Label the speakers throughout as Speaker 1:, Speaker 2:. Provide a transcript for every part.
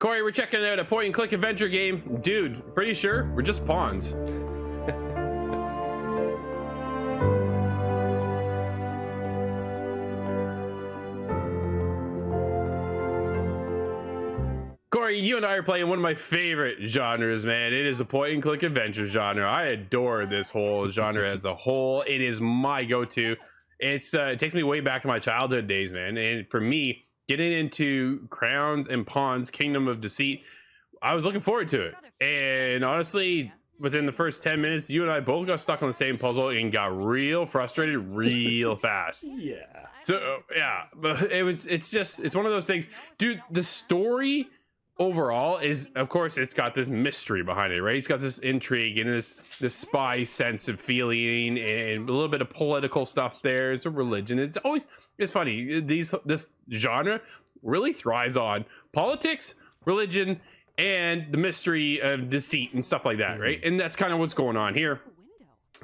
Speaker 1: Corey, we're checking out a point and click adventure game. Dude, pretty sure we're just pawns. Corey, you and I are playing one of my favorite genres, man. It is a point and click adventure genre. I adore this whole genre as a whole. It is my go-to. It takes me way back to my childhood days, man. And for me, getting into Crowns and Pawns, Kingdom of Deceit, I was looking forward to it. And honestly, within the first 10 minutes, you and I both got stuck on the same puzzle and got real frustrated real fast.
Speaker 2: Yeah.
Speaker 1: So yeah, but it's one of those things, dude. The story overall is, of course, it's got this mystery behind it, right? It's got this intrigue and this spy sense of feeling and a little bit of political stuff. There's a religion. It's funny. This genre really thrives on politics, religion, and the mystery of deceit and stuff like that, right? And that's kind of what's going on here.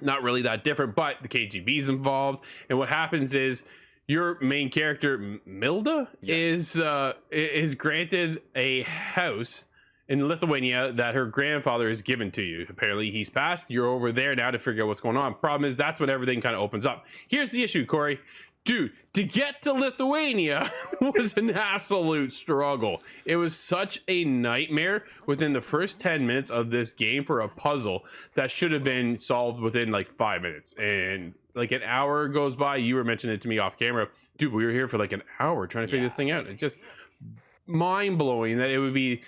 Speaker 1: Not really that different, but the KGB's involved, and what happens is your main character, Milda, is granted a house in Lithuania that her grandfather has given to you. Apparently he's passed. You're over there now to figure out what's going on. Problem is, that's when everything kind of opens up. Here's the issue, Corey. Dude, to get to Lithuania was an absolute struggle. It was such a nightmare within the first 10 minutes of this game for a puzzle that should have been solved within like 5 minutes. And like an hour goes by. You were mentioning it to me off camera. Dude, we were here for like an hour trying to figure this thing out. It's just mind-blowing that it would be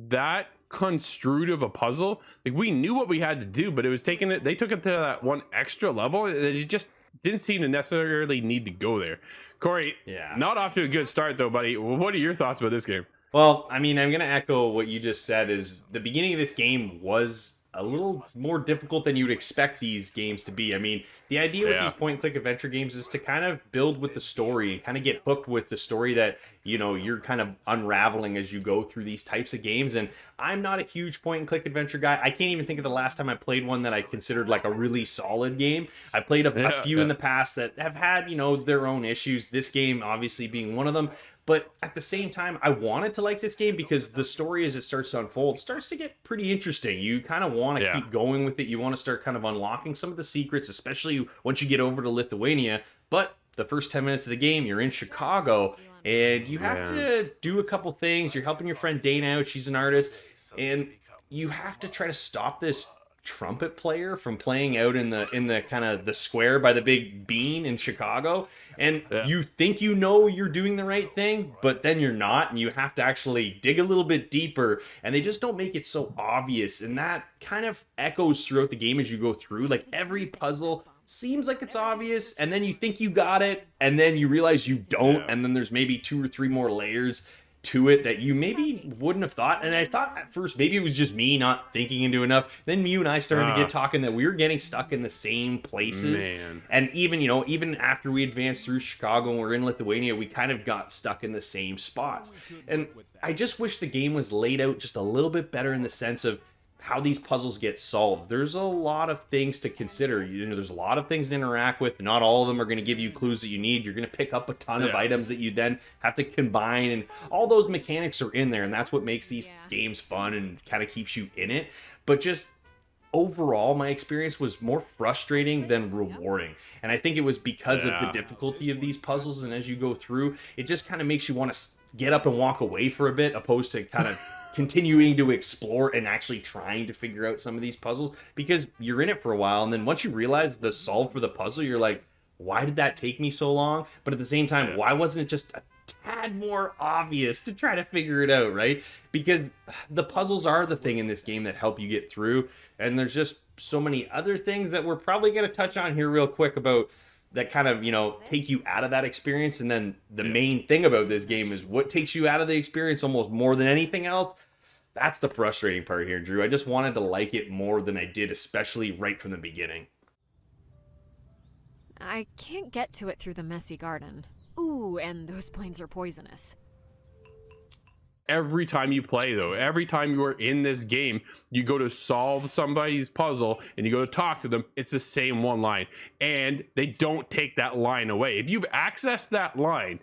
Speaker 1: that construed of a puzzle. Like, we knew what we had to do, but it was they took it to that one extra level that it just didn't seem to necessarily need to go there. Corey, not off to a good start though, buddy. What are your thoughts about this game?
Speaker 2: Well, I mean, I'm going to echo what you just said. Is the beginning of this game was a little more difficult than you would expect these games to be. I mean, the idea with these point and click adventure games is to kind of build with the story and kind of get hooked with the story that, you know, you're kind of unraveling as you go through these types of games. And I'm not a huge point and click adventure guy. I can't even think of the last time I played one that I considered like a really solid game. I played a few in the past that have had, you know, their own issues. This game obviously being one of them. But at the same time, I wanted to like this game because the story, as it starts to unfold, starts to get pretty interesting. You kind of want to keep going with it. You want to start kind of unlocking some of the secrets, especially once you get over to Lithuania. But the first 10 minutes of the game, you're in Chicago, and you have to do a couple things. You're helping your friend Dana out. She's an artist. And you have to try to stop this trumpet player from playing out in the kind of the square by the big bean in Chicago, and you think you know you're doing the right thing, but then you're not, and you have to actually dig a little bit deeper, and they just don't make it so obvious, and that kind of echoes throughout the game as you go through. Like, every puzzle seems like it's obvious, and then you think you got it, and then you realize you don't, and then there's maybe 2 or 3 more layers to it that you maybe wouldn't have thought. And I thought at first maybe it was just me not thinking into enough. Then you and I started to get talking that we were getting stuck in the same places. And even, you know, even after we advanced through Chicago and we're in Lithuania, we kind of got stuck in the same spots. And I just wish the game was laid out just a little bit better in the sense of how these puzzles get solved. There's a lot of things to consider. You know, there's a lot of things to interact with. Not all of them are going to give you clues that you need. You're going to pick up a ton of items that you then have to combine, and all those mechanics are in there, and that's what makes these games fun and kind of keeps you in it. But just overall, my experience was more frustrating than rewarding. And I think it was because of the difficulty of these puzzles, and as you go through, it just kind of makes you want to get up and walk away for a bit, opposed to kind of continuing to explore and actually trying to figure out some of these puzzles, because you're in it for a while, and then once you realize the solve for the puzzle, you're like, why did that take me so long? But at the same time, why wasn't it just a tad more obvious to try to figure it out, right? Because the puzzles are the thing in this game that help you get through, and there's just so many other things that we're probably going to touch on here real quick about that kind of, you know, take you out of that experience. And then the main thing about this game is what takes you out of the experience almost more than anything else. That's the frustrating part here, Drew. I just wanted to like it more than I did, especially right from the beginning.
Speaker 3: I can't get to it through the messy garden. Ooh, and those planes are poisonous.
Speaker 1: Every time you play, though, every time you are in this game, you go to solve somebody's puzzle and you go to talk to them, it's the same one line, and they don't take that line away. If you've accessed that line,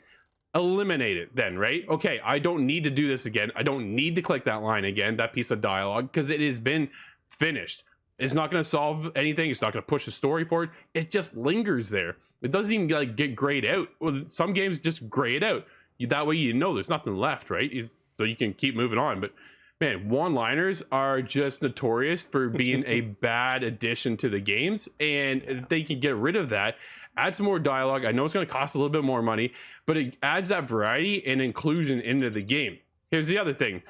Speaker 1: eliminate it then, right? Okay, I don't need to do this again. I don't need to click that line again, that piece of dialogue, because it has been finished. It's not going to solve anything. It's not going to push the story forward. It just lingers there. It doesn't even like get grayed out. Well, some games just gray it out. That way, you know, there's nothing left, right? So you can keep moving on. But man, one-liners are just notorious for being a bad addition to the games, and if they can get rid of that, add some more dialogue. I know it's going to cost a little bit more money, but it adds that variety and inclusion into the game. Here's the other thing.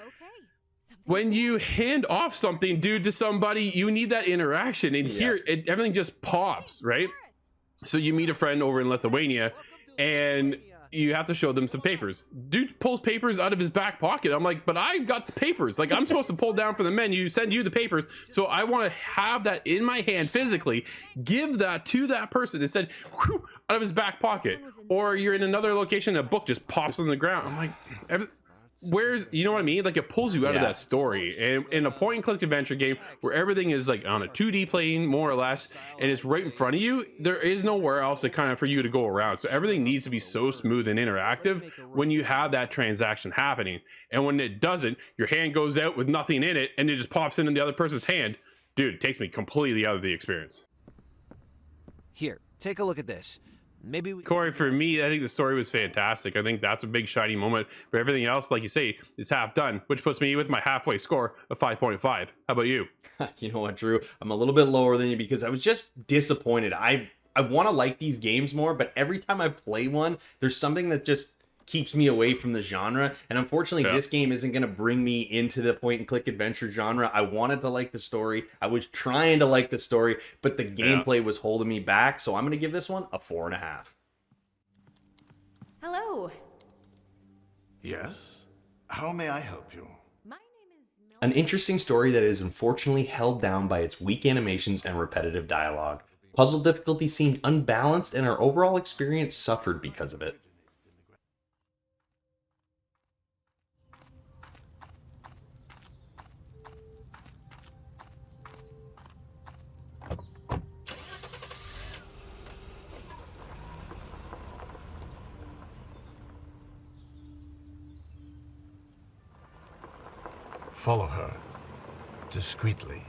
Speaker 1: When you hand off something, dude, to somebody, you need that interaction, and here everything just pops, right? So you meet a friend over in Lithuania, and you have to show them some papers. Dude pulls papers out of his back pocket. I'm like, but I got the papers. Like, I'm supposed to pull down from the menu, send you the papers. So I want to have that in my hand physically, give that to that person instead, whew, out of his back pocket. Or you're in another location, a book just pops on the ground. I'm like, where's, you know what I mean? Like, it pulls you out of that story. And in a point and click adventure game where everything is like on a 2D plane more or less, and it's right in front of you, there is nowhere else to kind of for you to go around. So everything needs to be so smooth and interactive when you have that transaction happening. And when it doesn't, your hand goes out with nothing in it and it just pops into the other person's hand. Dude, it takes me completely out of the experience.
Speaker 4: Here, take a look at this. Maybe
Speaker 1: Cory, for me, I think the story was fantastic. I think that's a big shiny moment. But everything else, like you say, is half done, which puts me with my halfway score of 5.5. How about you?
Speaker 2: You know what, Drew? I'm a little bit lower than you because I was just disappointed. I want to like these games more, but every time I play one, there's something that just keeps me away from the genre. And unfortunately, this game isn't going to bring me into the point and click adventure genre. I wanted to like the story. I was trying to like the story, but the gameplay was holding me back. So I'm going to give this one a 4.5.
Speaker 3: Hello.
Speaker 5: Yes? How may I help you?
Speaker 3: My name is Milda.
Speaker 2: An interesting story that is unfortunately held down by its weak animations and repetitive dialogue. Puzzle difficulty seemed unbalanced, and our overall experience suffered because of it.
Speaker 5: Follow her. Discreetly.